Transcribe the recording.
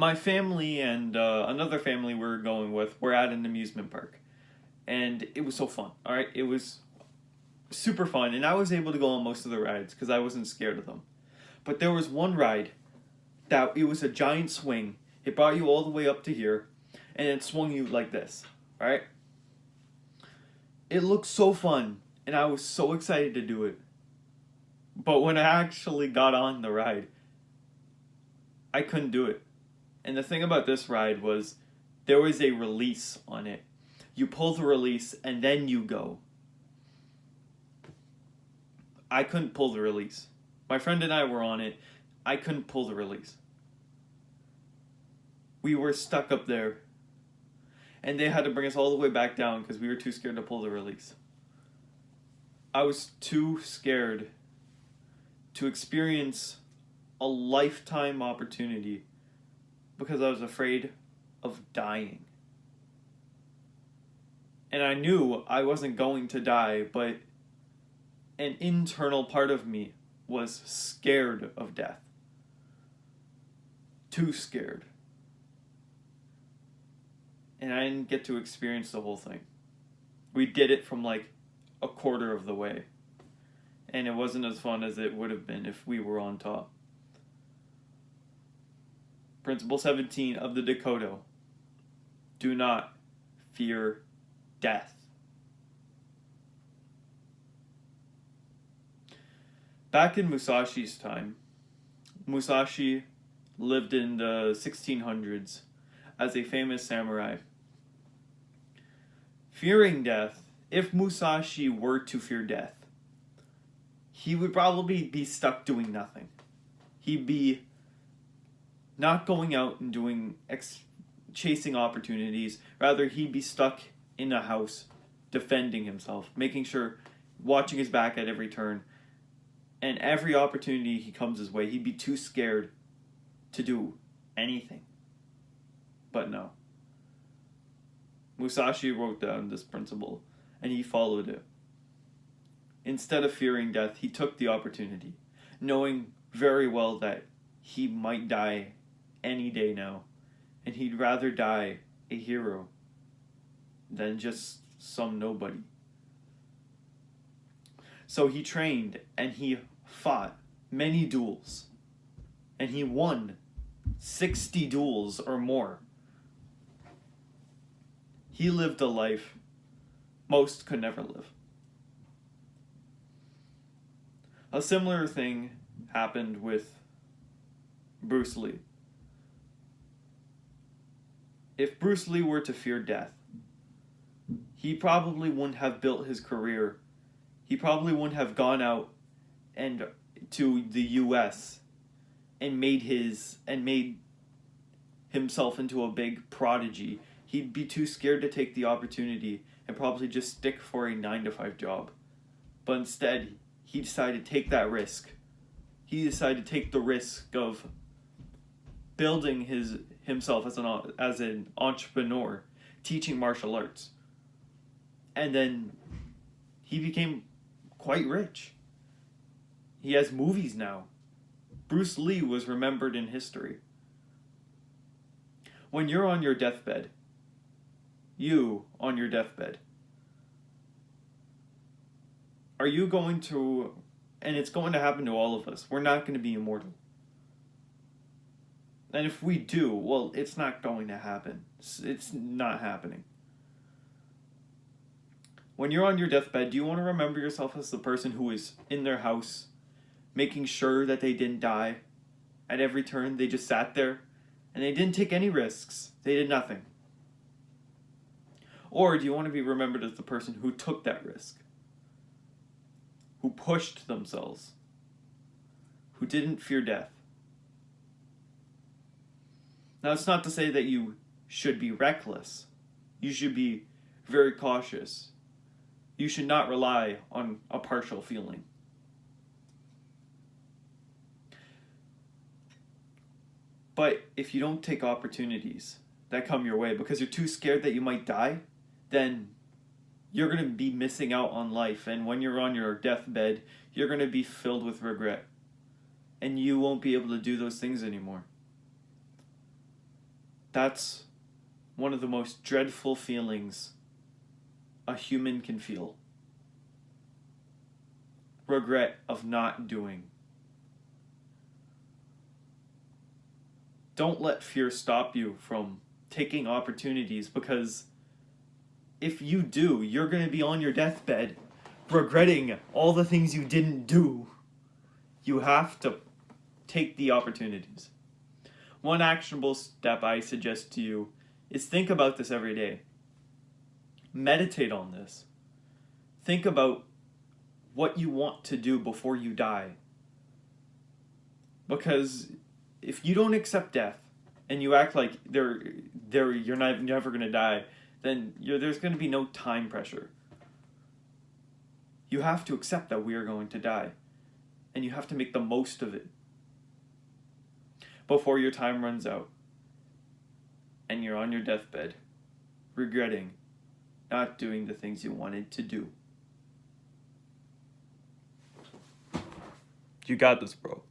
My family and another family we were going with were at an amusement park, and it was so fun. All right, it was super fun, and I was able to go on most of the rides because I wasn't scared of them. But there was one ride that it was a giant swing. It brought you all the way up to here, and it swung you like this. All right. It looked so fun, and I was so excited to do it. But when I actually got on the ride, I couldn't do it. And the thing about this ride was there was a release on it. You pull the release and then you go. I couldn't pull the release. My friend and I were on it. I couldn't pull the release. We were stuck up there. And they had to bring us all the way back down because we were too scared to pull the release. I was too scared to experience a lifetime opportunity because I was afraid of dying. And I knew I wasn't going to die, but an internal part of me was scared of death. Too scared. And I didn't get to experience the whole thing. We did it from like a quarter of the way. And it wasn't as fun as it would have been if we were on top. Principle 17 of the Dokkodo. Do not fear death. Back in Musashi's time, Musashi lived in the 1600s as a famous samurai. Fearing death, if Musashi were to fear death, he would probably be stuck doing nothing. He'd be not going out and doing chasing opportunities. Rather, he'd be stuck in a house defending himself, making sure, watching his back at every turn. And every opportunity he comes his way, he'd be too scared to do anything. But no. Musashi wrote down this principle, and he followed it. Instead of fearing death, he took the opportunity, knowing very well that he might die any day now, and he'd rather die a hero than just some nobody. So he trained, and he fought many duels, and he won 60 duels or more. He lived a life most could never live. A similar thing happened with Bruce Lee. If Bruce Lee were to fear death, he probably wouldn't have built his career. He probably wouldn't have gone out and to the US and made himself into a big prodigy. He'd be too scared to take the opportunity and probably just stick for a 9-to-5 job. But instead, he decided to take that risk. He decided to take the risk of building himself as an entrepreneur, teaching martial arts. And then he became quite rich. He has movies now. Bruce Lee was remembered in history. When you're on your deathbed, are you going to, and it's going to happen to all of us, we're not going to be immortal. And if we do, well, it's not going to happen. It's not happening. When you're on your deathbed, do you want to remember yourself as the person who is in their house, making sure that they didn't die at every turn? They just sat there, and they didn't take any risks. They did nothing. Or do you want to be remembered as the person who took that risk? Who pushed themselves? Who didn't fear death? Now, it's not to say that you should be reckless. You should be very cautious. You should not rely on a partial feeling. But if you don't take opportunities that come your way because you're too scared that you might die, then you're going to be missing out on life. And when you're on your deathbed, you're going to be filled with regret. And you won't be able to do those things anymore. That's one of the most dreadful feelings a human can feel. Regret of not doing. Don't let fear stop you from taking opportunities, because if you do, you're going to be on your deathbed regretting all the things you didn't do. You have to take the opportunities. One actionable step I suggest to you is think about this every day. Meditate on this. Think about what you want to do before you die. Because if you don't accept death and you act like you're never going to die, then there's going to be no time pressure. You have to accept that we are going to die, and you have to make the most of it before your time runs out and you're on your deathbed regretting not doing the things you wanted to do. You got this, bro.